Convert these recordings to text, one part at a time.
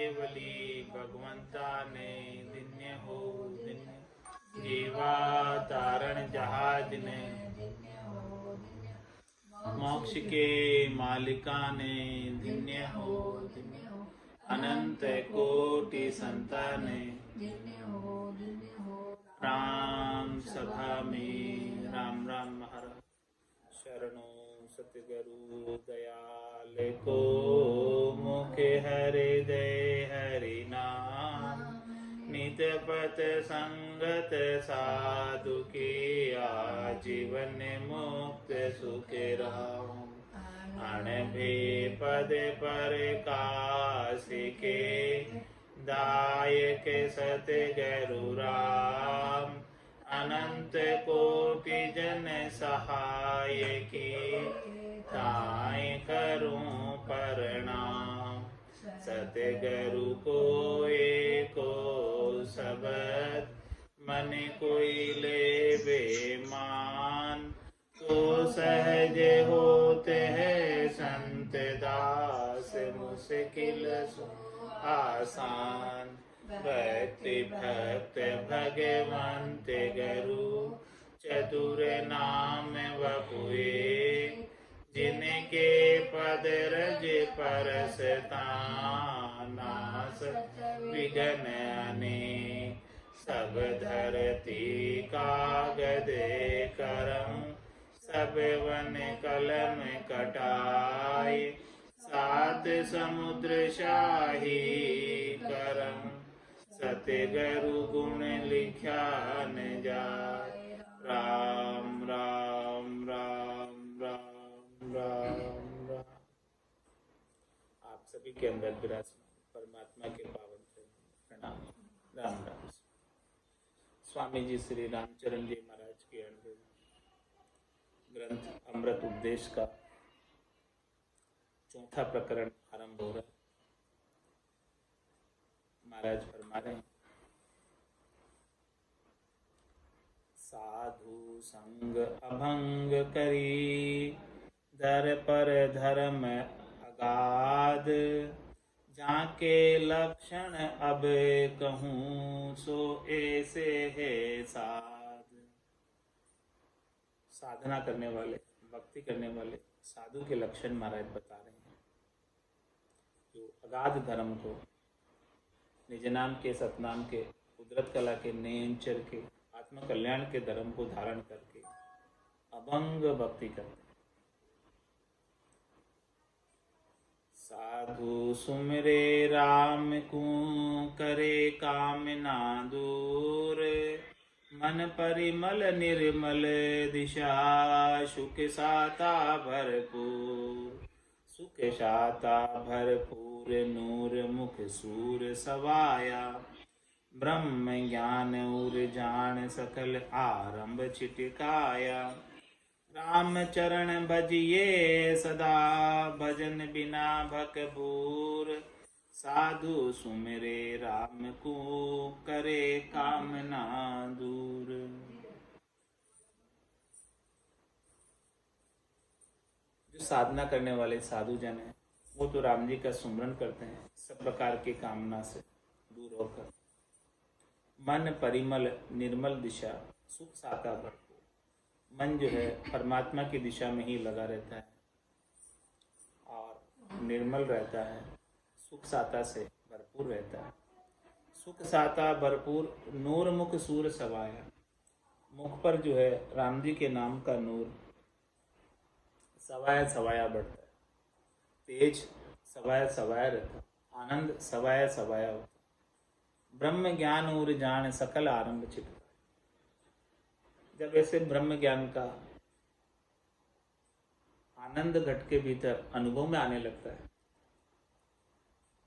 केवली भगवंता ने दिन्य हो दिन्य, जीवा तारण जहाज ने मोक्ष के मालिका ने दिन्य हो दिन्य, अनंत कोटि संताने राम सभा में राम राम महाराज। शरणों सतगुरु दयाल को, मुखे हृदय हरि नाम, नित पथ संगत साधु की, आजीवन मुक्त सुख राम। अणभे पद पर कासिके, दायक सतगुरु राम। अनंत कोटि जन सहाय की, ताय करूं प्रणाम। सतगुरु को एको शब्द, मन कोई ले बेमान। तो सहज होते हैं संत दास, मुश्किल आसान। भक्ति भक्त भगवंत गुरु, चतुर नाम वपुए। जिनके पद रज परसता, नास विघ्न अनेक। सब धरती कागद करम, सब वन कलम कटाई। सात समुद्र शाही करम, सतगुरु गुण लिखा न जाए। राम राम राम राम राम राम। आप सभी के अंदर विराजमान परमात्मा के पावन प्रणाम राम राम। स्वामी जी श्री रामचरण जी महाराज के अनुभव ग्रंथ अमृत उपदेश का चौथा प्रकरण आरंभ हो रहा है। महाराज फरमा रहे हैं, साधु संग अभंग करी, दर पर धर्म अगाध। जाके लक्षण अब कहूँ, सो ऐसे है साध। साधना करने वाले, भक्ति करने वाले साधु के लक्षण महाराज बता रहे हैं। जो अगाध धर्म को, निज नाम के, सतनाम के, कुदरत कला के, नेम चर के, आत्म कल्याण के धर्म को धारण करके अभंग भक्ति करते हैं। साधु सुमरे राम को, करे काम ना दूर। मन परिमल निर्मल दिशा, सुख साता भरपूर। सुख साता भरपूर, नूर मुख सूर सवाया। ब्रह्म ज्ञान उर जान, सकल आरंभ छिटकाया। राम चरण भजिए सदा, भजन बिना भकबूर। साधु सुमिरे राम को, करे कामना दूर। जो साधना करने वाले साधु जन हैं, वो तो राम जी का सुमरन करते हैं सब प्रकार की कामना से दूर होकर। मन परिमल निर्मल दिशा, सुख साता भरपूर। मन जो है परमात्मा की दिशा में ही लगा रहता है और निर्मल रहता है, सुख साता से भरपूर रहता है। सुख साता भरपूर, नूर मुख सूर सवाया। मुख पर जो है राम जी के नाम का नूर सवाया सवाया बढ़ता है। तेज सवाया सवाया रहता है, आनंद सवाया सवाया होता है। ब्रह्म ज्ञान उर जान, सकल आरंभ छिपता है। जब ऐसे ब्रह्म ज्ञान का आनंद घट के भीतर अनुभव में आने लगता है,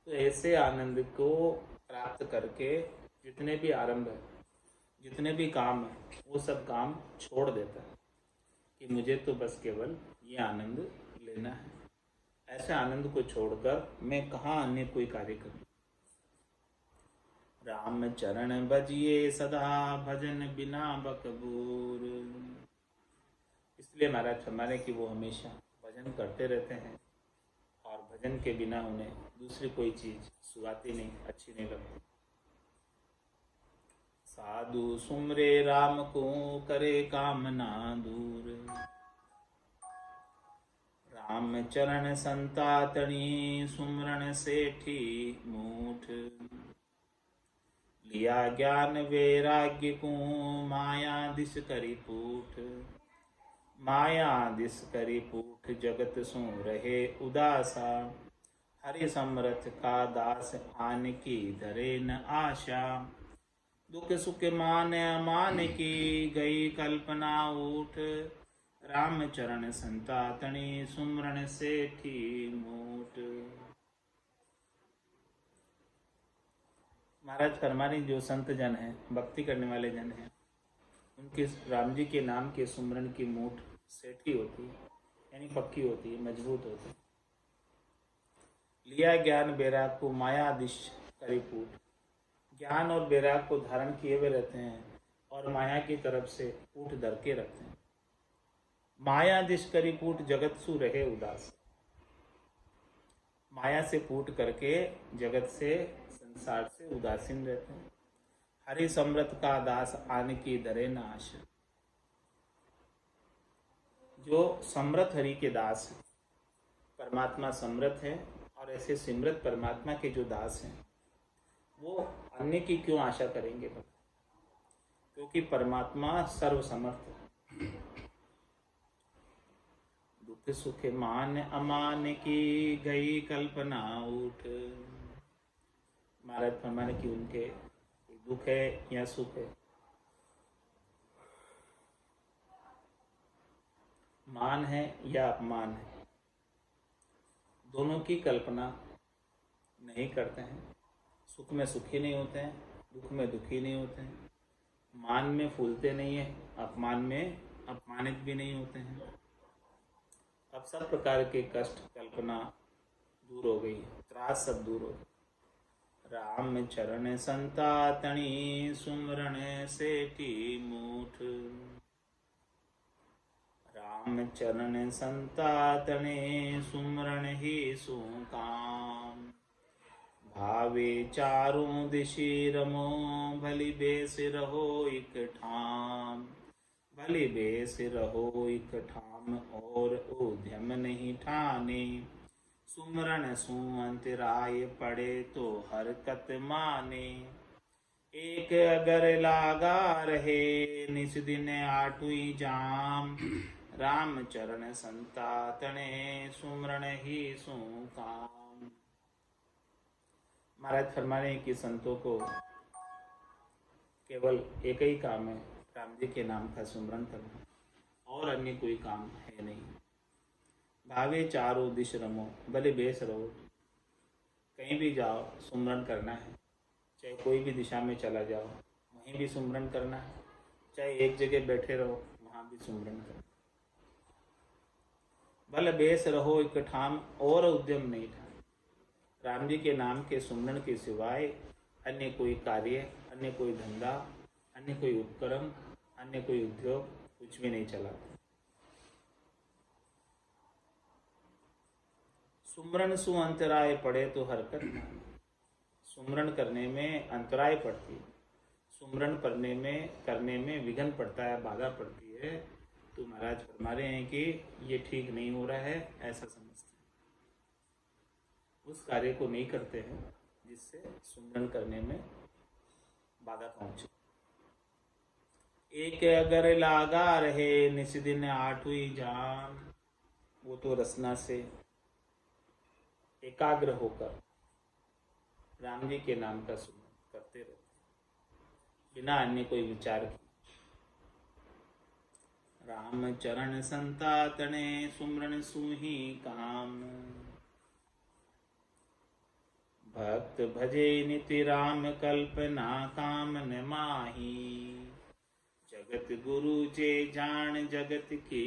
तो ऐसे आनंद को प्राप्त करके जितने भी आरंभ है, जितने भी काम है, वो सब काम छोड़ देता है कि मुझे तो बस केवल ये आनंद लेना है। ऐसे आनंद को छोड़कर मैं कहाँ अन्य कोई कार्य करूं। राम चरण भजिए सदा, भजन बिना बकबूर। इसलिए महाराज फरमाने कि वो हमेशा भजन करते रहते हैं और भजन के बिना उन्हें दूसरी कोई चीज सुहाती नहीं, अच्छी नहीं लगती। साधु सुमरे राम को करे कामना दूर, राम चरण संतातनी सुमरण सेठी मूठ। लिया ज्ञान वैराग्य को माया दिस करी पूठ, माया दिस करी पूठ जगत सो रहे उदासा। हरि समरथ का दास आन की धरे न आशा, दुख सुख मान अमान की गई कल्पना उठ। राम चरण संतातनी सुमरण सेठी मूठ। महाराज फरमाने जो संत जन हैं, भक्ति करने वाले जन हैं, उनके राम जी के नाम के सुमरण की मूठ सेठी होती है, यानी पक्की होती है, मजबूत होती है। लिया ज्ञान बैराग को माया दिश करी पूठ, ज्ञान और बैराग को धारण किए हुए रहते हैं और माया की तरफ से पूठ धर के रखते हैं। माया दिश करी पूठ जगत सु रहे उदास, माया से पूठ करके जगत से संसार से उदासीन रहते हैं। हरि समृत का दास आने की दरे न आशा, जो समृत हरि के दास हैं, परमात्मा समृत है और ऐसे सिमृत परमात्मा के जो दास हैं वो अन्य की क्यों आशा करेंगे? क्योंकि परमात्मा सर्वसमर्थ है। दुख सुख मान अमान की गई कल्पना उठ। महाराज फरमाने की उनके दुख है या सुख है, मान है या अपमान है, दोनों की कल्पना नहीं करते हैं। सुख में सुखी नहीं होते हैं, दुख में दुखी नहीं होते हैं, मान में फूलते नहीं है, अपमान में अपमानित भी नहीं होते हैं। अब सब प्रकार के कष्ट कल्पना दूर हो गई, त्रास सब दूर हो गई। राम चरण संतातनी सुमरण सेठी मूठ। राम चरण संतातने सुमरण ही सुकाम। भावे चारों दिशि रमो भली बेस रहो एक ठाम। भली बेस रहो एक ठाम और उद्यम नहीं ठाने। सुमरण सुअंतराय पड़े तो हरकत माने। एक अगर लागा रहे निस दिन आठुई जाम। राम चरण संतातने सुमरण ही सुकाम। महाराज फरमाने की संतों को केवल एक ही काम है, राम जी के नाम का सुमरण करना, और अन्य कोई काम है नहीं। भावे चारों दिश रमो, भले बेस रहो, कहीं भी जाओ सुमरण करना है। चाहे कोई भी दिशा में चला जाओ वहीं भी सुमरण करना है, चाहे एक जगह बैठे रहो वहाँ भी सुमरण करना। भले बेस रहो एक ठाम और उद्यम नहीं था। राम जी के नाम के सुमरण के सिवाय अन्य कोई कार्य, अन्य कोई धंधा, अन्य कोई उपक्रम, अन्य कोई उद्योग कुछ भी नहीं चलाता। सुमरण सु अंतराय पड़े तो हरकत माने। सुमरण करने में अंतराय पड़ती है, सुमरण करने में विघ्न पड़ता है, बाधा पड़ती है, तो महाराज फरमा रहे हैं कि ये ठीक नहीं हो रहा है, ऐसा समझते हैं, उस कार्य को नहीं करते हैं जिससे सुमरण करने में बाधा पहुंचे। एक अगर लागा रहे निस दिन आठुई जाम। वो तो रसना से एकाग्र होकर राम जी के नाम का सुमरण करते रहते बिना अन्य कोई विचार के। राम चरण संतातने सुमरण सुही काम। भक्त भजे निति राम कल्पना काम न माही। जगत गुरु जे जान जगत की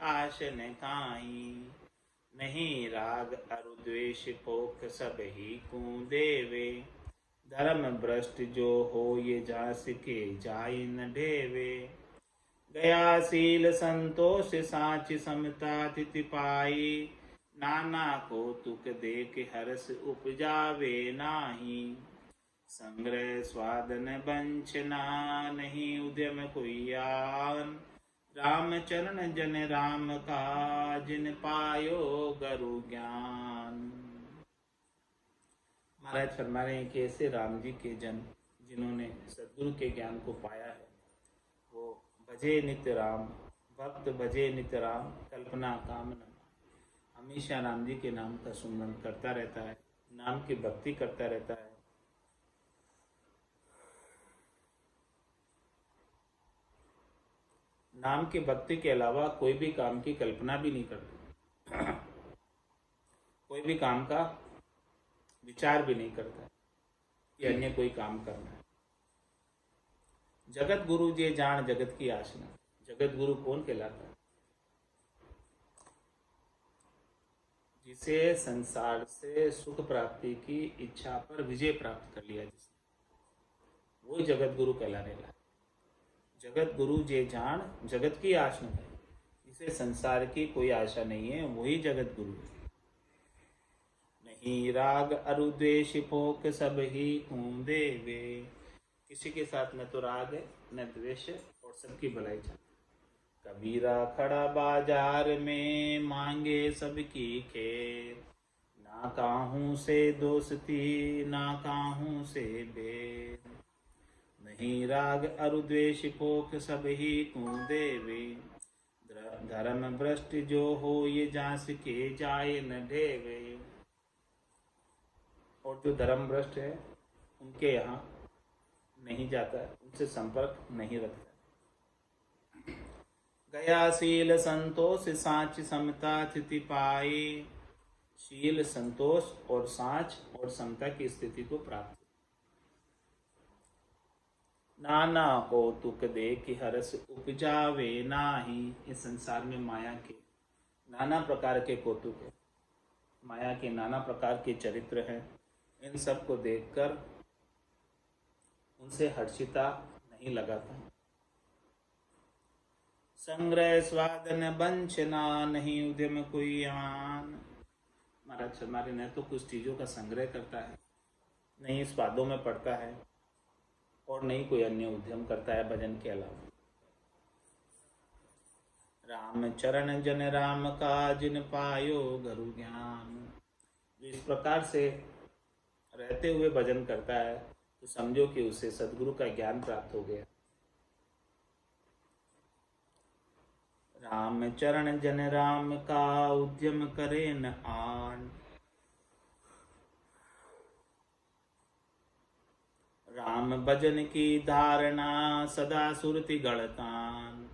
आश न काई। नहीं राग अरु द्वेष पोख सब ही को देवे। धर्म भ्रष्ट जो हो ये जास के जाय न ढेवे। गया शील संतोष साच समता तिथि पाई। नाना कौतुक देख हर्ष उपजावे नाही। संग्रह स्वादन वंचना नहीं उद्यम कोई आन। राम चरण जन राम का जिन पायो गुरु ज्ञान। महाराज फरमा रहे हैं कि ऐसे राम जी के जन जिन्होंने सदगुरु के ज्ञान को पाया है, वो भजे नित्य राम, भक्त भजे नित्य राम, कल्पना कामना, हमेशा राम जी के नाम का सुमरन करता रहता है, नाम की भक्ति करता रहता है। नाम की भक्ति के अलावा कोई भी काम की कल्पना भी नहीं करता, कोई भी काम का विचार भी नहीं करता कि अन्य कोई काम करना है। जगत गुरु जे जान जगत की आशना। जगत गुरु कौन कहलाता है? जिसे संसार से सुख प्राप्ति की इच्छा पर विजय प्राप्त कर लिया जिसने, वो जगत गुरु कहलाने लगा। जगत गुरु जे जान जगत की आशना है, जिसे संसार की कोई आशा नहीं है, वही जगत गुरु है। नहीं राग अरुद्वेश पोक सब ही खून देवे। किसी के साथ न तो राग है न द्वेष, और सबकी भलाई चाहता। कबीरा खड़ा बाजार में मांगे सबकी खेर। ना काहू से दोस्ती ना काहू से बेर। नहीं राग अरुद्वेश पोक सब ही खून देवे। धर्म भ्रष्ट जो हो ये जांस के जाए न ढेवे। और जो धर्म भ्रष्ट है उनके यहाँ नहीं जाता है, उनसे संपर्क नहीं रखता। गया शील संतोष साच समता स्थिति पाए। शील संतोष और साच और समता की स्थिति को प्राप्त। नाना कौतुक देख हर्ष उपजावे नाही। इस संसार में माया के नाना प्रकार के कौतुक है, माया के नाना प्रकार के चरित्र हैं। इन सब को देखकर उनसे हर्षिता नहीं लगाता। संग्रह स्वादन वंचना नहीं उद्यम कोई आन। महाराज हमारे न तो कुछ चीजों का संग्रह करता है, नहीं स्वादों में पड़ता है, और नहीं कोई अन्य उद्यम करता है भजन के अलावा। राम चरण जन राम का जिन पायो गुरु ज्ञान। जो इस प्रकार से रहते हुए भजन करता है तो समझो कि उसे सदगुरु का ज्ञान प्राप्त हो गया। राम चरण जन राम का उद्यम करे न आन। राम भजन की धारणा सदा सुरति गढ़तान।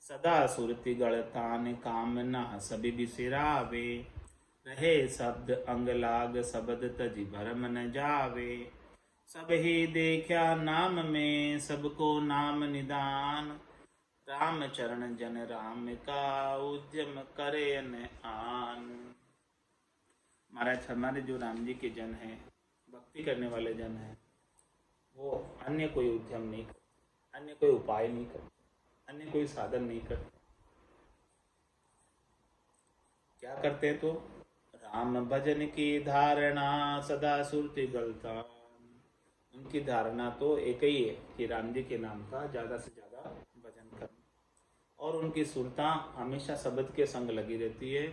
सदा सुरति गढ़तान कामना सभी बिसिरावे। रहे शब्द अंग लाग शब्द तजी भरम न जावे। सब ही देखा नाम में सबको नाम निदान। राम चरण जन राम का उद्यम करे न आन। महाराज हमारे जो राम जी के जन हैं, भक्ति करने वाले जन हैं, वो अन्य कोई उद्यम नहीं करते, अन्य कोई उपाय नहीं करते, अन्य कोई साधन नहीं करते। क्या करते तो राम भजन की धारणा सदा सुरति गलता। उनकी धारणा तो एक ही है कि राम जी के नाम का ज्यादा से ज्यादा भजन करना, और उनकी सुरता हमेशा शब्द के संग लगी रहती है,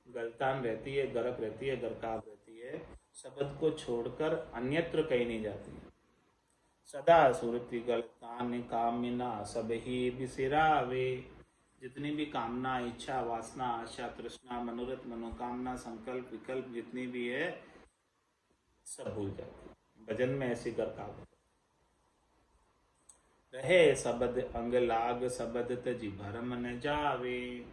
गलतान रहती है, गरक रहती है, गरकाव रहती है, शब्द को छोड़कर अन्यत्र कहीं नहीं जाती है। सदा सुरति गलतान कामना सब ही बिसिरावे। जितनी भी कामना, इच्छा, वासना, आशा, तृष्णा, मनोरथ, मनोकामना, संकल्प, विकल्प जितनी भी है सब भूल जाती है। भजन में ऐसी गरकाव रहे शब्द अंग लाग शब्द तजी भरम न जावे।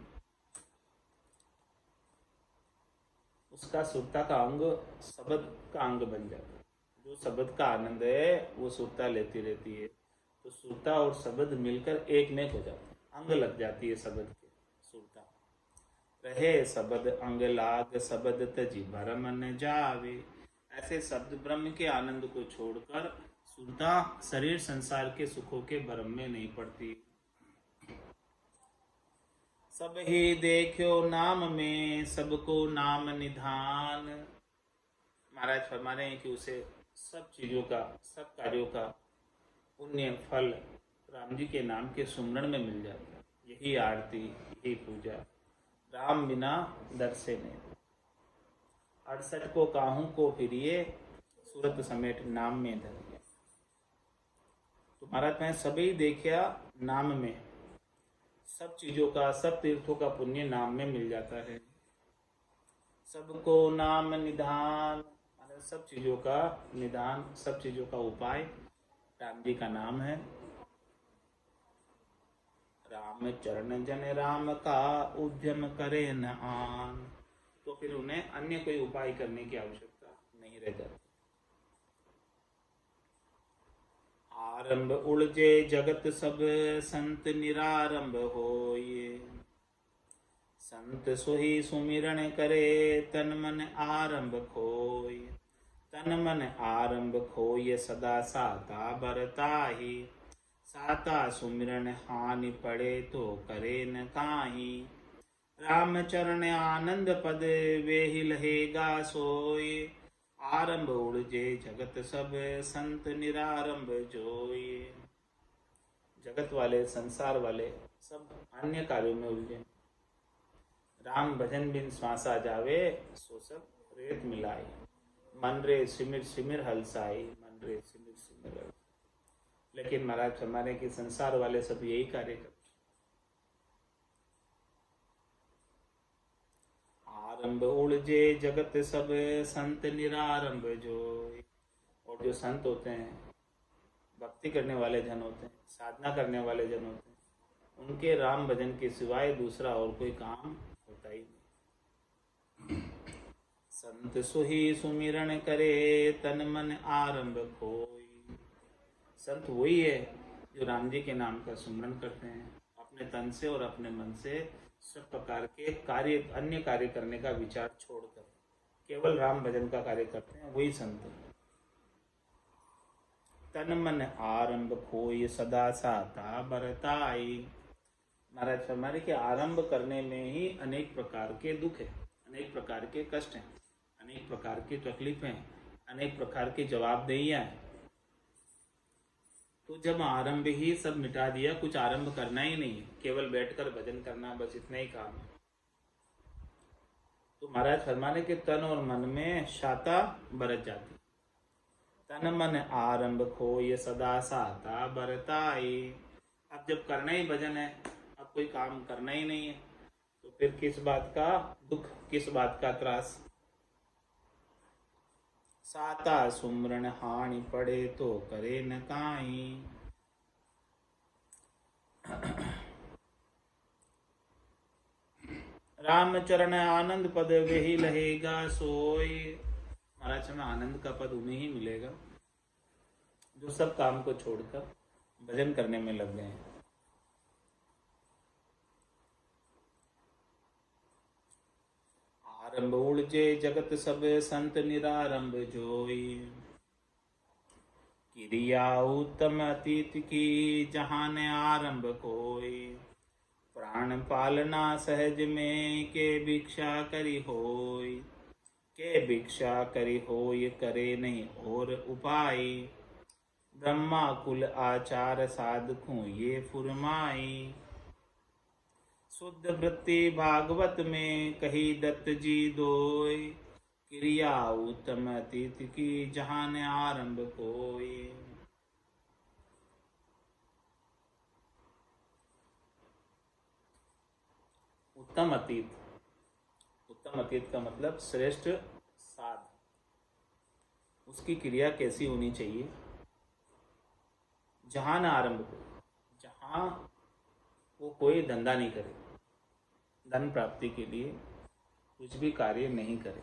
उसका सुरता का अंग शब्द का अंग बन जाता है। जो शब्द का आनंद है वो सुरता लेती रहती है, तो सुरता और शब्द मिलकर एक में हो जाता है, अंग लग जाती है शब्द के सुरता। रहे शब्द अंग लाग शब्द तजी भरम न जावे। ऐसे शब्द ब्रह्म के आनंद को छोड़कर सुरता शरीर संसार के सुखों के भ्रम में नहीं पड़ती। सब ही देखो नाम में सबको नाम निधान। महाराज फरमा रहे हैं कि उसे सब चीजों का, सब कार्यों का पुण्य फल राम जी के नाम के सुमरण में मिल जाता है। यही आरती, यही पूजा, राम बिना दर्शे नहीं। 68 को काहू को फिरिए, सूरत समेट नाम में धरिए। तो महाराज मैं सभी देखा नाम में, सब चीजों का, सब तीर्थों का पुण्य नाम में मिल जाता है। सबको नाम निधान, सब चीजों का निदान, सब चीजों का उपाय राम जी का नाम है। राम चरण जन राम का उद्यम करे न आन। तो फिर उन्हें अन्य कोई उपाय करने की आवश्यकता नहीं रह जाती। आरंभ उलझे जगत सब संत निरारंभ होए। संत सोही सुमिरन करे तन मन आरंभ खोय। तन मन आरंभ खोय सदा साता बरताही। साता सुमिरन हानि पड़े तो करे न काहि। राम चरण आनंद पद वेहि लहेगा सोय। आरंभ उड़जे जगत सब संत निरारंभ जोय। जगत वाले, संसार वाले सब अन्य कार्यों में उलझे। राम भजन बिन श्वासा जावे, सो सब रेत मिलाई। मन रे सिमिर सिमिर हलसाई, मन रे सिमिर सिमिर हलसाई। लेकिन महाराज हमारे कि संसार वाले सब यही कार्य करते। आरंभ उलझे जगत सब संत निरारंभ जोय। और जो संत होते हैं, भक्ति करने वाले जन होते हैं, साधना करने वाले जन होते हैं, उनके राम भजन के सिवाय दूसरा और कोई काम होता ही नहीं। संत सोही सुमिरन करे तन मन आरंभ खोय। संत वही है जो राम जी के नाम का सुमरन करते हैं, अपने तन से और अपने मन से सब प्रकार के कार्य, अन्य कार्य करने का विचार छोड़कर केवल राम भजन का कार्य करते हैं, वही संत है। तन मन आरंभ खोय सदा साता बरताई। महाराज फरमाए कि आरंभ करने में ही अनेक प्रकार के दुख है, अनेक प्रकार के कष्ट हैं, अनेक प्रकार की तकलीफें, अनेक प्रकार की जवाबदेहियां हैं। तो जब आरंभ ही सब मिटा दिया, कुछ आरंभ करना ही नहीं है, केवल बैठकर भजन करना, बस इतना ही काम है, तो महाराज फरमाने के तन और मन में शाता बरत जाती। तन मन आरंभ खोय सदा साता बरताई। अब जब करना ही भजन है, अब कोई काम करना ही नहीं है, तो फिर किस बात का दुख, किस बात का त्रास। साता सुमरन हानि पड़े तो करे न काई। राम चरण आनंद पद वेहि लहेगा सोय। महाराज में आनंद का पद उन्हें ही मिलेगा जो सब काम को छोड़कर भजन करने में लग गए हैं। आरंभ उलझे जगत सब संत निरारंभ जोई। क्रिया उत्तम अतीत की जहान आरंभ कोई। प्राण पालना सहज में के भिक्षा करी होय। के भिक्षा करी होय करे नहीं और उपाय। ब्रह्मा कुल आचार साधकों ये फुरमाई। शुद्ध वृत्ति भागवत में कही दत्त जी दोय। क्रिया उत्तम अतीत की जहान आरंभ कोय। उत्तम अतीत, उत्तम अतीत का मतलब श्रेष्ठ साध, उसकी क्रिया कैसी होनी चाहिए। जहान आरंभ को, जहां वो कोई धंधा नहीं करे, धन प्राप्ति के लिए कुछ भी कार्य नहीं करे,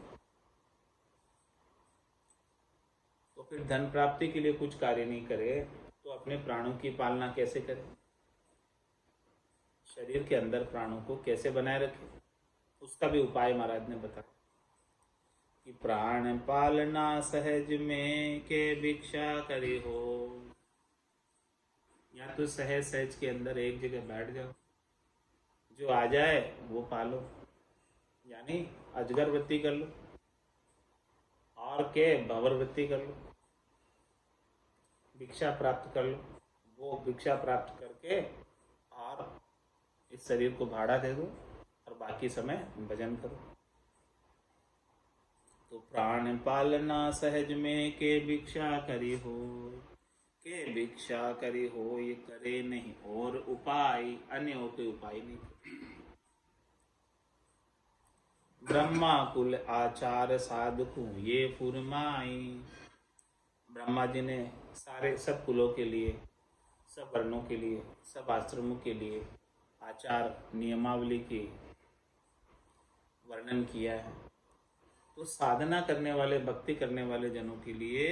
तो फिर धन प्राप्ति के लिए कुछ कार्य नहीं करे तो अपने प्राणों की पालना कैसे करे, शरीर के अंदर प्राणों को कैसे बनाए रखे, उसका भी उपाय महाराज ने बताया कि प्राण पालना सहज में के भिक्षा करी हो। या तो सहज सहज के अंदर एक जगह बैठ जाओ, जो आ जाए वो पालो, यानी अजगर वृत्ति कर लो और के भंवर वृत्ति कर लो, भिक्षा प्राप्त कर लो। वो भिक्षा प्राप्त करके और इस शरीर को भाड़ा दे दो और बाकी समय भजन करो। तो प्राण पालना सहज में के भिक्षा करी हो, के भिक्षा करी हो ये करे नहीं और उपाय, अन्य हो कोई उपाय नहीं। ब्रह्मा कुल आचार साधु ये फुरमाई, ब्रह्मा जी ने सारे सब कुलों के लिए, सब वर्णों के लिए, सब आश्रमों के लिए आचार नियमावली की वर्णन किया है। तो साधना करने वाले, भक्ति करने वाले जनों के लिए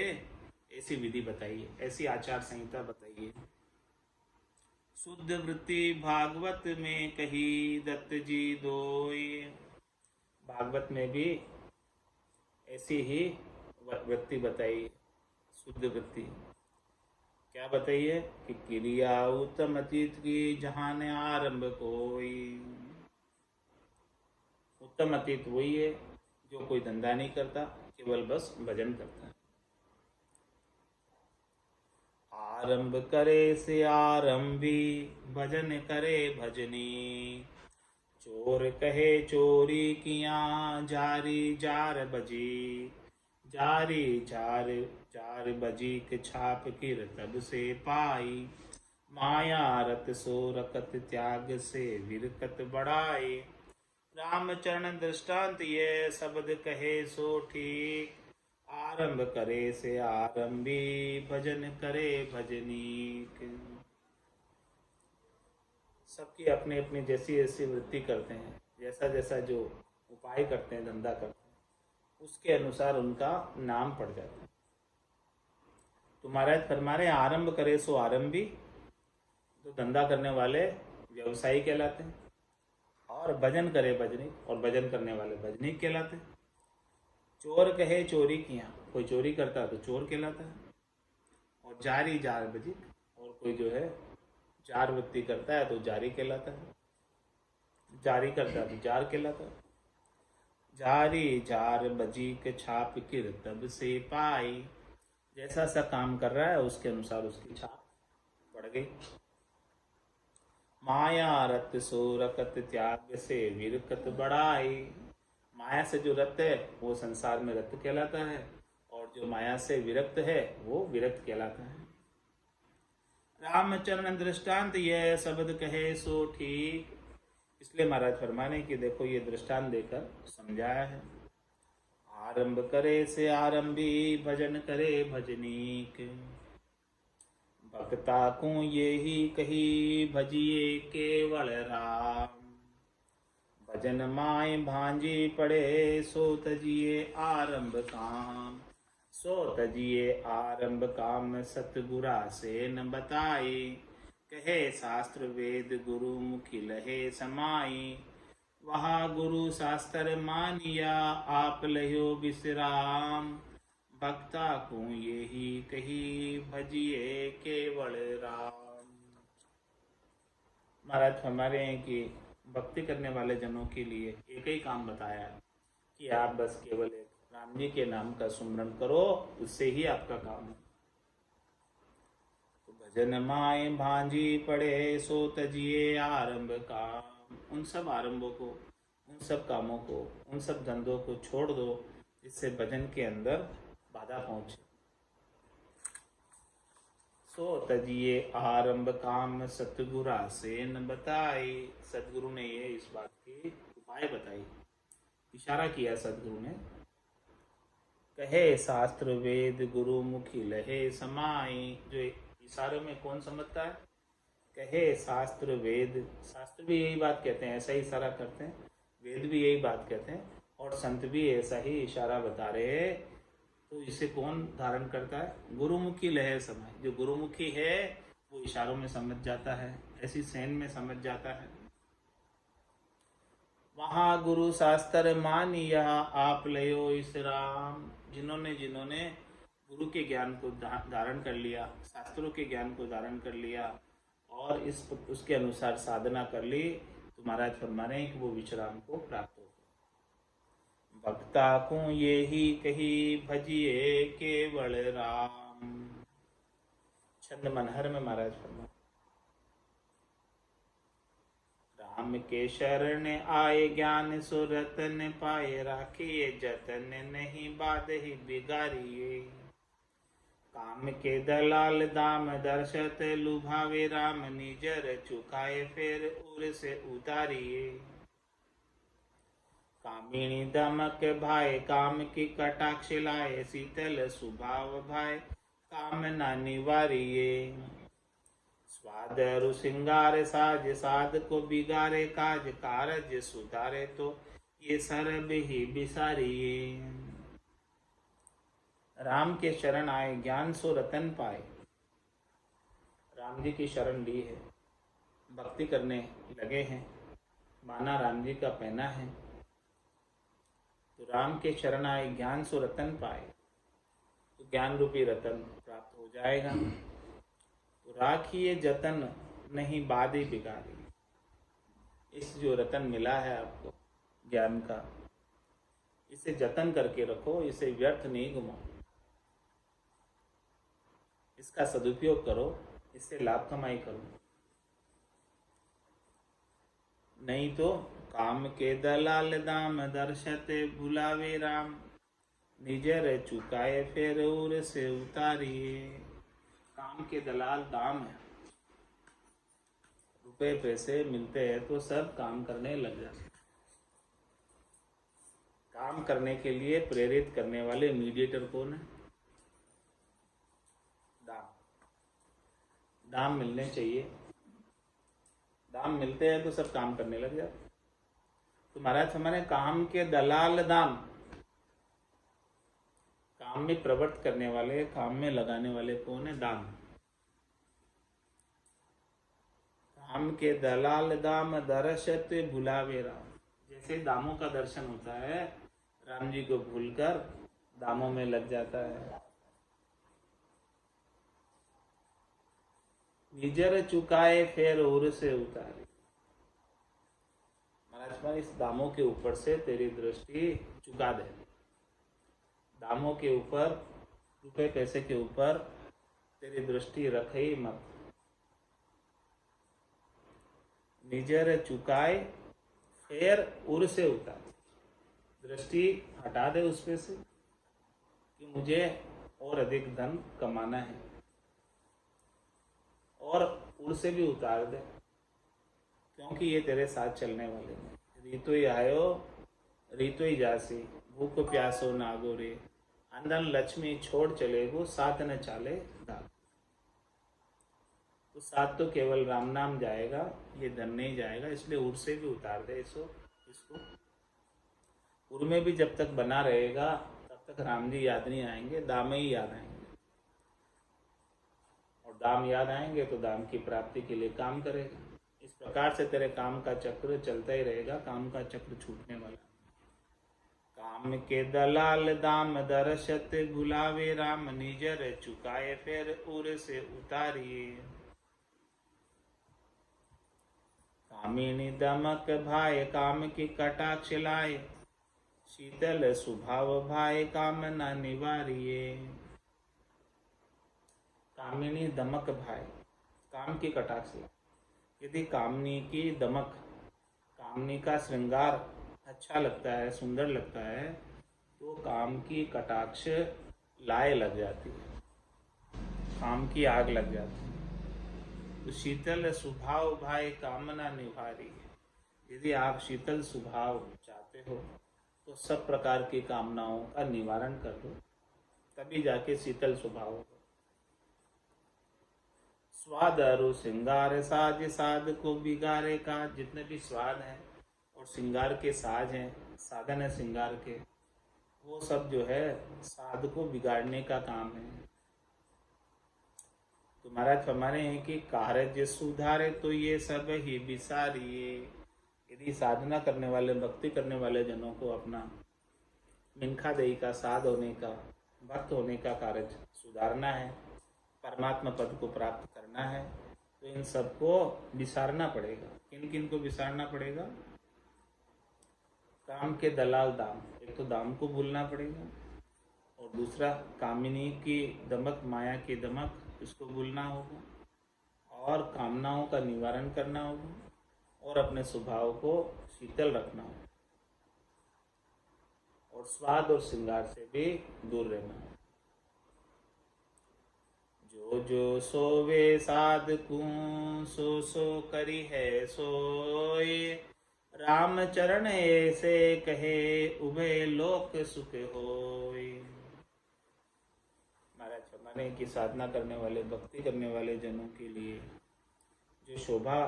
ऐसी विधि बताइए, ऐसी आचार संहिता बताइए। शुद्ध वृत्ति भागवत में कही दत्त जी दोई, भागवत में भी ऐसी ही वृत्ति बताइए, शुद्ध वृत्ति। क्या बताइए कि क्रिया उत्तम अतीत की जहां ने आरंभ कोई। उत्तम अतीत वही है जो कोई धंधा नहीं करता, केवल बस भजन करता है। आरंभ करे से आरंभी, भजन करे भजनी। चोर कहे चोरी किया, जारी जार बजी। जारी जार जार बजी के छाप किर तब से पाई। माया रत सो रकत त्याग से विरकत बढ़ाई। रामचरण दृष्टांत ये शब्द कहे सो ठीक। आरंभ करे से आरंभी, भजन करे भजनीक। सबकी अपनी अपनी जैसी जैसी वृत्ति करते हैं, जैसा जैसा जो उपाय करते हैं, धंधा करते हैं, उसके अनुसार उनका नाम पड़ जाता है। तो महाराज फरमा रहे आरंभ करे सो आरंभी, तो धंधा करने वाले व्यवसायी कहलाते हैं, और भजन करे भजनिक, और भजन करने वाले भजनिक कहलाते हैं। चोर कहे चोरी किया, कोई चोरी करता है तो चोर कहलाता है। और जारी जार बजिक, और कोई जो है जार वृत्ति करता है तो जारी कहलाता है। जारी करता है तो जार कहलाता है। जारी जार बजीक छाप किर तब से पाई, जैसा सा काम कर रहा है उसके अनुसार उसकी छाप पड़ गई। माया रत सो रकत त्याग से विरकत बढ़ाई। माया से जो रत है वो संसार में रत कहलाता है, और जो माया से विरक्त है वो विरक्त कहलाता है। रामचरण दृष्टांत यह शब्द कहे सो ठीक, इसलिए महाराज फरमाने की देखो ये दृष्टांत देकर समझाया है। आरंभ करे से आरंभी, भजन करे भजनीक। भक्ता को ये ही कही, भजिए केवल राम। भजन माय भांजी पड़े, सो तजिए आरंभ काम। सो तजिए आरंभ काम, सतगुरा से न बताई। कहे शास्त्र वेद गुरु मुखी लहे समाई। वहा गुरु शास्त्र मानिया, आप लहो विश्राम। भक्ता को ये ही कही, भजिए केवल राम। महाराज हमारे हैं कि भक्ति करने वाले जनों के लिए एक ही काम बताया है कि आप बस केवल एक राम जी के नाम का सुमरण करो, उससे ही आपका काम है। तो भजन माए भांजी पड़े, सो तजिए आरंभ काम। उन सब आरंभों को, उन सब कामों को, उन सब धंधों को छोड़ दो जिससे भजन के अंदर बाधा पहुंचे। सो तजिए आरंभ काम, सतगुरा से न बताई। सतगुरु ने ये इस बात की उपाय बताई, इशारा किया सतगुरु ने। कहे शास्त्र वेद गुरु मुखी लहे समाई। जो इशारे में कौन समझता है? कहे शास्त्र वेद, शास्त्र भी यही बात कहते हैं, ऐसा ही इशारा करते हैं, वेद भी यही बात कहते हैं, और संत भी ऐसा ही इशारा बता रहे हैं। तो इसे कौन धारण करता है? गुरुमुखी लहे समाई। जो गुरुमुखी है वो इशारों में समझ जाता है, ऐसी सेन में समझ जाता है। वहाँ गुरु शास्त्र मानिया, आप लयो विश्राम। जिन्होंने जिन्होंने गुरु के ज्ञान को धारण कर लिया, शास्त्रों के ज्ञान को धारण कर लिया और उसके अनुसार साधना कर ली, तो महाराज फरमा रहे हैं कि वो विश्राम को प्राप्त हो। भक्ता को ये ही कही भजिए केवल राम। छंद मनहर में महाराज फरमा, राम के शरण आए ज्ञान सो रतन पाए, राखिए जतन नहीं बाध ही बिगाड़िए। काम के दलाल दाम दर्शत लुभावे, राम निजर चुकाए फिर उर से उतारिए। कामिनी दमक भाई काम की कटाक्ष लाए, शीतल स्वभाव भाई काम ना निवारिये। स्वाद रु सिंगार साज साध को बिगारे, काज कारज सुधारे तो ये सरब ही बिसारिये। राम के शरण आए ज्ञान सो रतन पाए। राम जी की शरण ली है, भक्ति करने लगे हैं, माना राम जी का पहना है, तो राम के शरण आए ज्ञान सो रतन पाए, तो ज्ञान रूपी रतन प्राप्त हो जाएगा। तो राखिए जतन नहीं बाधी बिगाड़ी। इस जो रतन मिला है आपको ज्ञान का, इसे जतन करके रखो, इसे व्यर्थ नहीं घुमाओ, इसका सदुपयोग करो, इससे लाभ कमाई करो। नहीं तो काम के दलाल दाम दर्शते भुलावे, राम निजर चुकाए फिर उर से उतारिए। काम के दलाल दाम है, रुपए पैसे मिलते हैं तो सब काम करने लग जाते। काम करने के लिए प्रेरित करने वाले मीडिएटर कौन है? दाम। दाम मिलने चाहिए, दाम मिलते हैं तो सब काम करने लग जाते। तो महाराज हमारे काम के दलाल दाम, काम में प्रवृत्त करने वाले, काम में लगाने वाले कौन है? दाम। काम के दलाल दाम दर्शत भुलावे, राम। जैसे दामों का दर्शन होता है, राम जी को भूलकर दामों में लग जाता है। निजर चुकाए फिर उर से उतारे। महाराज इस दामों के ऊपर से तेरी दृष्टि चुका दे। दामों के ऊपर, रुपए पैसे के ऊपर तेरी दृष्टि रखे ही मत। निजर चुकाए फिर उर से उतार। दृष्टि हटा दे उस पे से कि मुझे और अधिक धन कमाना है, और उर से भी उतार दे, क्योंकि ये तेरे साथ चलने वाले हैं। रीतो ही आयो रीतो ही जासी, भूख प्यासो नागो रे, अंधन लक्ष्मी छोड़ चले वो साथ न चाले दाग। तो साथ तो केवल राम नाम जाएगा, ये धन नहीं जाएगा, इसलिए उर से भी उतार दे इसको। उर में भी जब तक बना रहेगा तब तक राम जी याद नहीं आएंगे, दाम ही याद आएंगे, और दाम याद आएंगे तो दाम की प्राप्ति के लिए काम करेगा। इस प्रकार से तेरे काम का चक्र चलता ही रहेगा, काम का चक्र छूटने वाला। काम के दलाल दाम दर्शत भुलावे, राम निजर चुकाए फिर उर से उतारिए। कामिनी दमक भाई काम की कटाक्ष लाए, शीतल स्वभाव भाई काम न निवारिये। कामिनी दमक भाई, काम की कटाक्ष लाए। यदि कामनी की दमक, कामनी का श्रृंगार अच्छा लगता है, सुंदर लगता है, तो काम की कटाक्ष लाए लग जाती है, काम की आग लग जाती है। तो शीतल स्वभाव भाई कामना निवारी है। यदि आप शीतल स्वभाव चाहते हो तो सब प्रकार की कामनाओं का निवारण कर दो, तभी जाके शीतल स्वभाव होगा। स्वाद अरु श्रृंगार साज साध को बिगारे का। जितने भी स्वाद हैं और श्रृंगार के साज हैं, साधन है श्रृंगार के, वो सब जो है साध को बिगाड़ने का काम है। तो महाराज फरमाने हैं कि कार्य सुधारे तो ये सब ही बिसारिये। यदि साधना करने वाले, भक्ति करने वाले जनों को अपना मिनखा देही का, साध होने का, भक्त होने का कार्य सुधारना है, परमात्मा पद को प्राप्त करना है, तो तो इन सबको विसारना पड़ेगा। किन किन को विसारना पड़ेगा? काम के दलाल दाम, एक तो दाम को भूलना पड़ेगा, और दूसरा कामिनी की दमक, माया की दमक, इसको भूलना होगा, और कामनाओं का निवारण करना होगा, और अपने स्वभाव को शीतल रखना होगा, और स्वाद और श्रृंगार से भी दूर रहना होगा। जो जो सोवे साधकू सो सो करी है सोए, राम चरण ऐसे कहे उभय लोक सुख होए। महाराज फरमाने की साधना करने वाले, भक्ति करने वाले जनों के लिए जो शोभा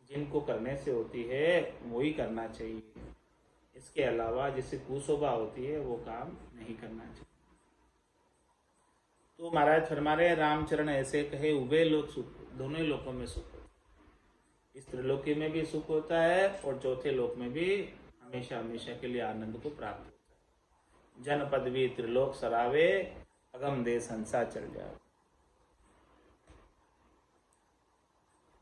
जिनको करने से होती है वो ही करना चाहिए। इसके अलावा जिससे कुशोभा होती है वो काम नहीं करना चाहिए। तो महाराज फरमा रहे रामचरण ऐसे कहे उभय लोक सुख, दोनों ही लोकों में सुख होता है। इस त्रिलोकी में भी सुख होता है और चौथे लोक में भी हमेशा हमेशा के लिए आनंद को प्राप्त होता है। जन पदवी त्रिलोक सरावे, अगम दे संसार चल जाए।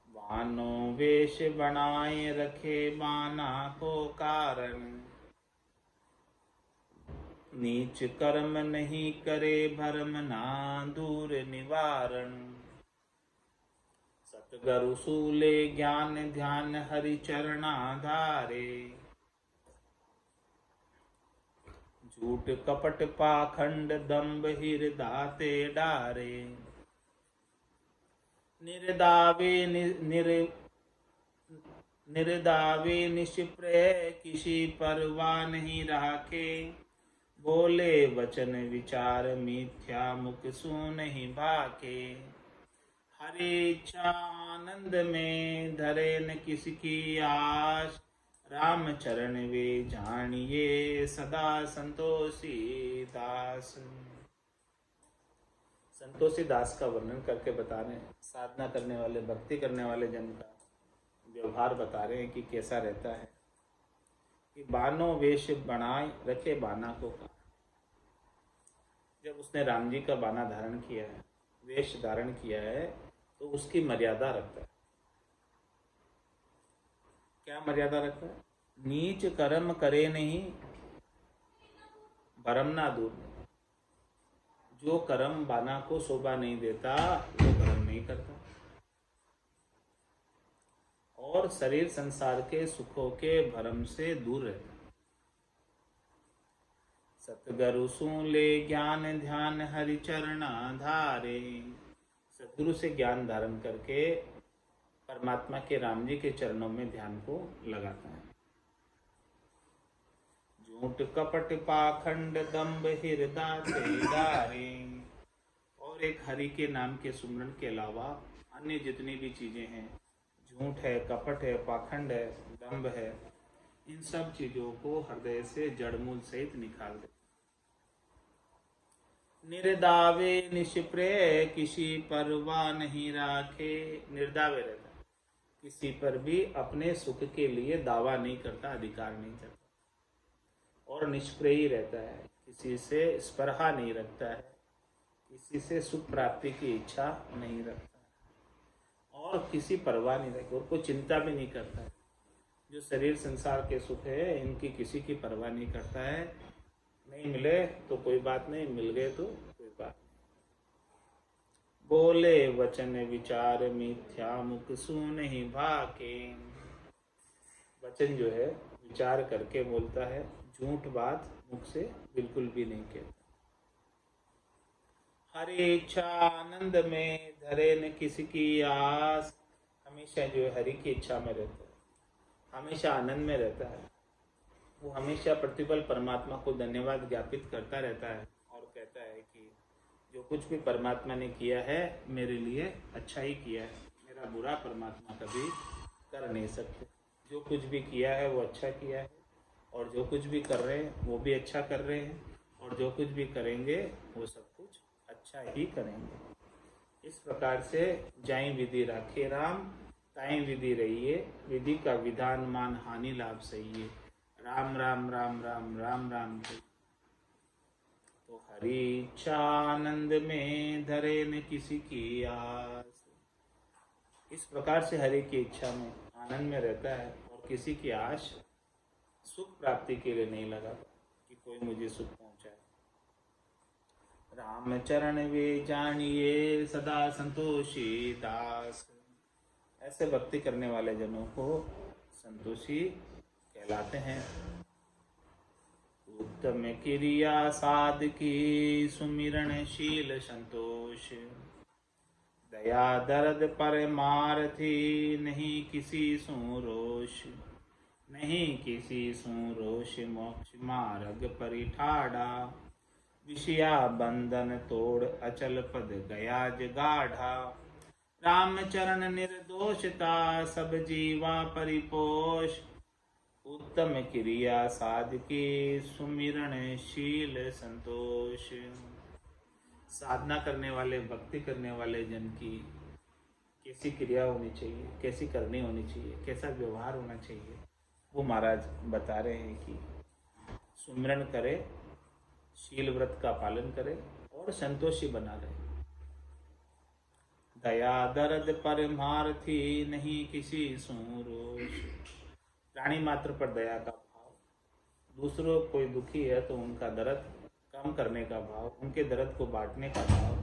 बानो वेश बनाए रखे बाना को कारण, नीच कर्म नहीं करे भरम ना दूर निवारण। सतगुरु सूले ज्ञान ध्यान हरि चरणाधारे, झूठ कपट पाखंड दम्भ हिरदाते डारे। निर्दावे निष्प्रय किसी परवाह नहीं राखे, बोले वचन विचार मिथ्या मुख सु नहीं भाके। हरि इच्छा आनंद में धरे न किसकी आस, राम चरण वे जानिए सदा संतोषी दास। संतोषी दास का वर्णन करके बता रहे हैं, साधना करने वाले, भक्ति करने वाले जन का व्यवहार बता रहे हैं कि कैसा रहता है। कि बानो वेश बनाए रखे बाना को कहा, जब उसने राम जी का बाना धारण किया है, वेश धारण किया है, तो उसकी मर्यादा रखता है। क्या मर्यादा रखता है? नीच कर्म करे नहीं, भरम ना दूर नहीं। जो कर्म बाना को शोभा नहीं देता वो कर्म नहीं करता, और शरीर संसार के सुखों के भरम से दूर रहता। सतगुरु सूले ज्ञान ध्यान हरि चरणा धारे, सतगुरु से ज्ञान धारण करके परमात्मा के राम जी के चरणों में ध्यान को लगाता है। झूठ कपट पाखंड दम्भ हृदय डारे, और एक हरि के नाम के सुमरन के अलावा अन्य जितनी भी चीजें हैं, झूठ है, कपट है, पाखंड है, दम्भ है, इन सब चीजों को हृदय से जड़मूल सहित निकाल दे। निर्दावे निष्प्रय किसी परवाह नहीं राखे, निर्दावे रहता है, किसी पर भी अपने सुख के लिए दावा नहीं करता, अधिकार नहीं करता, और निष्प्रय रहता है, किसी से स्पर्हा नहीं रखता है, किसी से सुख प्राप्ति की इच्छा नहीं रखता है, और किसी परवाह नहीं रखता, और कोई चिंता भी नहीं करता है। जो शरीर संसार के सुख है इनकी किसी की परवाह नहीं करता है। नहीं मिले तो कोई बात नहीं, मिल गए तो कोई बात नहीं। बोले वचन विचार मिथ्या मुख सु नहीं भाके, वचन जो है विचार करके बोलता है, झूठ बात मुख से बिल्कुल भी नहीं कहता। हरि इच्छा आनंद में धरे न किसी की आस, हमेशा जो है हरि की इच्छा में रहता है, हमेशा आनंद में रहता है। वो हमेशा प्रतिपल परमात्मा को धन्यवाद ज्ञापित करता रहता है और कहता है कि जो कुछ भी परमात्मा ने किया है मेरे लिए अच्छा ही किया है, मेरा बुरा परमात्मा कभी कर नहीं सकते। जो कुछ भी किया है वो अच्छा किया है, और जो कुछ भी कर रहे हैं वो भी अच्छा कर रहे हैं, और जो कुछ भी करेंगे वो सब कुछ अच्छा ही करेंगे। इस प्रकार से जाई विधि राखे राम, ताई विधि रहिए, विधि का विधान मान हानि लाभ सही है। राम राम राम राम राम राम। तो हरि इच्छा आनंद में धरे न किसी की आस, इस प्रकार से हरि की इच्छा में आनंद में रहता है और किसी की आश सुख प्राप्ति के लिए नहीं लगाता कि कोई मुझे सुख पहुंचाए। राम चरण वे जानिए सदा संतोषी दास। ऐसे भक्ति करने वाले जनों को संतोषी कहलाते हैं। उत्तम क्रिया साधकी सुमिरणशील संतोष। दया दर्द परमार्थी नहीं किसी सुरोष। नहीं किसी सुरोष मोक्ष मार्ग परिठाड़ा। विषया बंधन तोड़ अचल पद गया जगाढ़ा। राम चरण निर्दोषता सब जीवा परिपोष। उत्तम क्रिया साधकी सुमिरणशील संतोष। साधना करने वाले भक्ति करने वाले जन की कैसी क्रिया होनी चाहिए, कैसी करनी होनी चाहिए, कैसा व्यवहार होना चाहिए, वो महाराज बता रहे हैं कि सुमिरन करे, शील व्रत का पालन करे और संतोषी बना रहे। दया दर्द परमार्थी नहीं किसी सुरोष। प्राणी मात्र पर दया का भाव, दूसरों कोई दुखी है तो उनका दर्द कम करने का भाव, उनके दर्द को बांटने का भाव,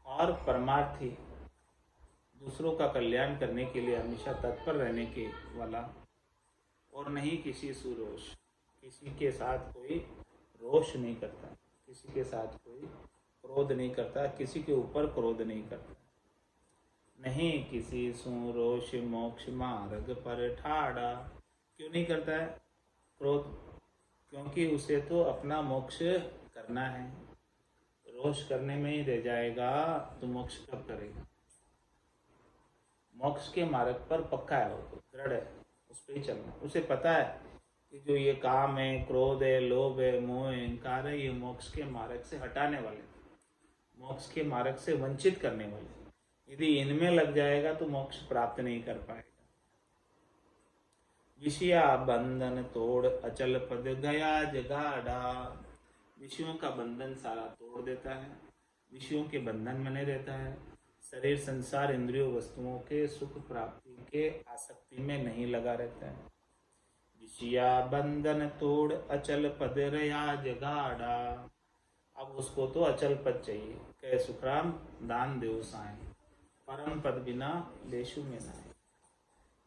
और परमार्थी दूसरों का कल्याण करने के लिए हमेशा तत्पर रहने के वाला, और नहीं किसी सुरोष, किसी के साथ कोई रोष नहीं करता, किसी के साथ कोई क्रोध नहीं करता, किसी के ऊपर क्रोध नहीं करता। नहीं किसी सुरोष मोक्ष मार्ग पर ठाड़ा। क्यों नहीं करता है क्रोध? क्योंकि उसे तो अपना मोक्ष करना है। रोष करने में ही रह जाएगा तो मोक्ष कब करेगा? मोक्ष के मार्ग पर पक्का है, वो तो दृढ़ है, उस पर ही चलना। उसे पता है कि जो ये काम है, क्रोध है, लोभ है, मोह है, अहंकार है, ये मोक्ष के मार्ग से हटाने वाले, मोक्ष के मार्ग से वंचित करने वाले। यदि इनमें लग जाएगा तो मोक्ष प्राप्त नहीं कर पाएगा। विषया बंधन तोड़ अचल पद गया जगाड़ा। विषयों का बंधन सारा तोड़ देता है, विषयों के बंधन में नहीं रहता है। शरीर संसार इंद्रियों वस्तुओं के सुख प्राप्ति के आसक्ति में नहीं लगा रहता है। विषया बंधन तोड़ अचल पद रया जगाड़ा। अब उसको तो अचल पद चाहिए। कह सुखराम दान देव साएं, परम पद बिना लेशु में नाए।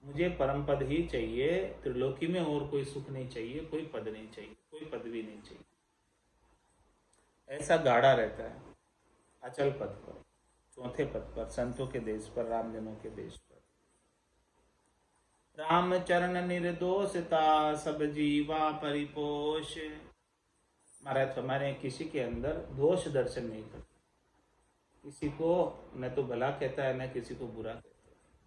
मुझे परम पद ही चाहिए, त्रिलोकी में और कोई सुख नहीं चाहिए, कोई पद नहीं चाहिए, कोई पदवी नहीं चाहिए। ऐसा गाढ़ा रहता है अचल पद पर, चौथे पद पर, संतों के देश पर, रामजनों के देश पर। राम चरण निर्दोषता सब जीवा परिपोष। महाराज हमारे किसी के अंदर दोष दर्शन नहीं करता, किसी को न तो भला कहता है न किसी को बुरा कहता है।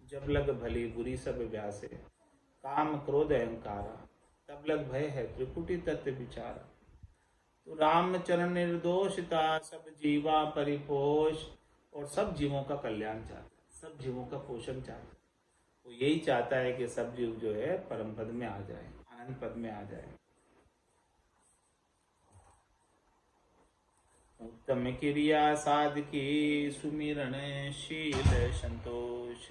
जब लग भली बुरी सब व्यासे, काम क्रोध अहंकारा, तब लग भय है त्रिपुटी तत्व विचारा। तो रामचरण निर्दोषता सब जीवा परिपोष, और सब जीवों का कल्याण चाहता है, सब जीवों का पोषण चाहता है। वो यही चाहता है कि सब जीव जो है परम पद में आ जाए, आनंद पद में आ जाए। उत्तम क्रिया साधकी सुमिरण शील संतोष।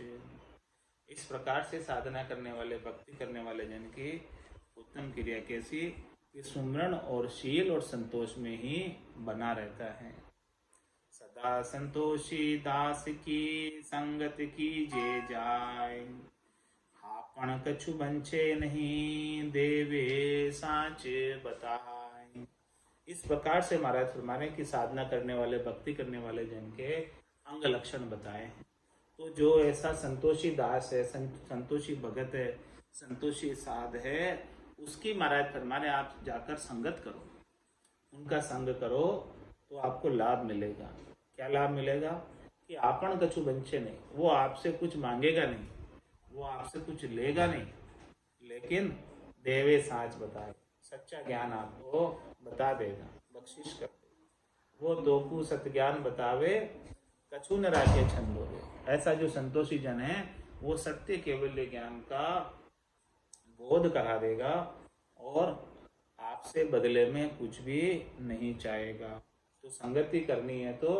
इस प्रकार से साधना करने वाले, भक्ति करने वाले जन की उत्तम क्रिया कैसी कि सुमिरण और शील और संतोष में ही बना रहता है। सदा संतोषी दास की संगत की जे जाय, आपन कछु बंचे नहीं देवे साच बताए। इस प्रकार से महाराज फरमाने की साधना करने वाले, भक्ति करने वाले जन के अंग लक्षण बताए हैं। तो जो ऐसा संतोषी दास है, संतोषी भगत है, संतोषी साध है, उसकी महाराज फरमाने आप जाकर संगत करो, उनका संग करो तो आपको लाभ मिलेगा। क्या लाभ मिलेगा कि आपन कछु बंचे नहीं, वो आपसे कुछ मांगेगा नहीं, वो आपसे कुछ लेगा नहीं, लेकिन देवे साच बताए, सच्चा ज्ञान आपको बता देगा, बख्शिश कर देगा। वो दोकू सत्य ज्ञान बतावे, कछु न राखे छंदोगे। ऐसा जो संतोषी जन है वो सत्य केवल्य ज्ञान का बोध करा देगा और आपसे बदले में कुछ भी नहीं चाहेगा। तो संगति करनी है तो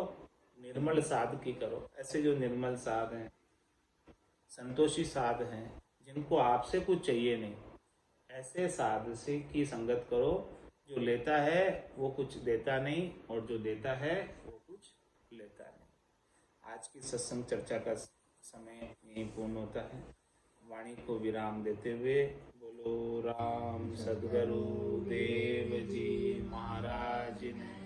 निर्मल साध की करो। ऐसे जो निर्मल साध हैं, संतोषी साध हैं, जिनको आपसे कुछ चाहिए नहीं, ऐसे साध से की संगत करो। जो लेता है वो कुछ देता नहीं, और जो देता है वो कुछ लेता नहीं। आज की सत्संग चर्चा का समय यहीं पूर्ण होता है। वाणी को विराम देते हुए बोलो राम सद्गुरु देव जी महाराज ने,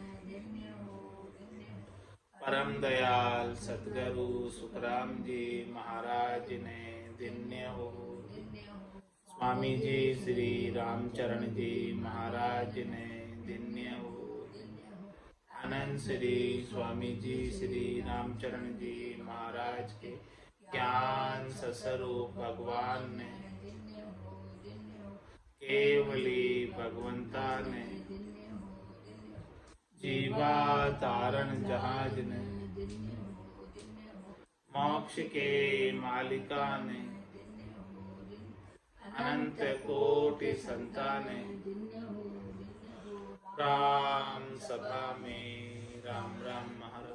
परम दयाल सद्गुरु सुखराम जी महाराज ने धन्य हो। स्वामी जी श्री रामचरण जी महाराज ने धन्य हो। आनंद श्री स्वामी जी श्री रामचरण जी महाराज के ज्ञान स्वरूप भगवान ने, केवली भगवंता ने, जीवा तारण जहाज ने, मोक्ष के मालिका ने, अनंत कोटि संताने, राम सभा में राम राम महाराज।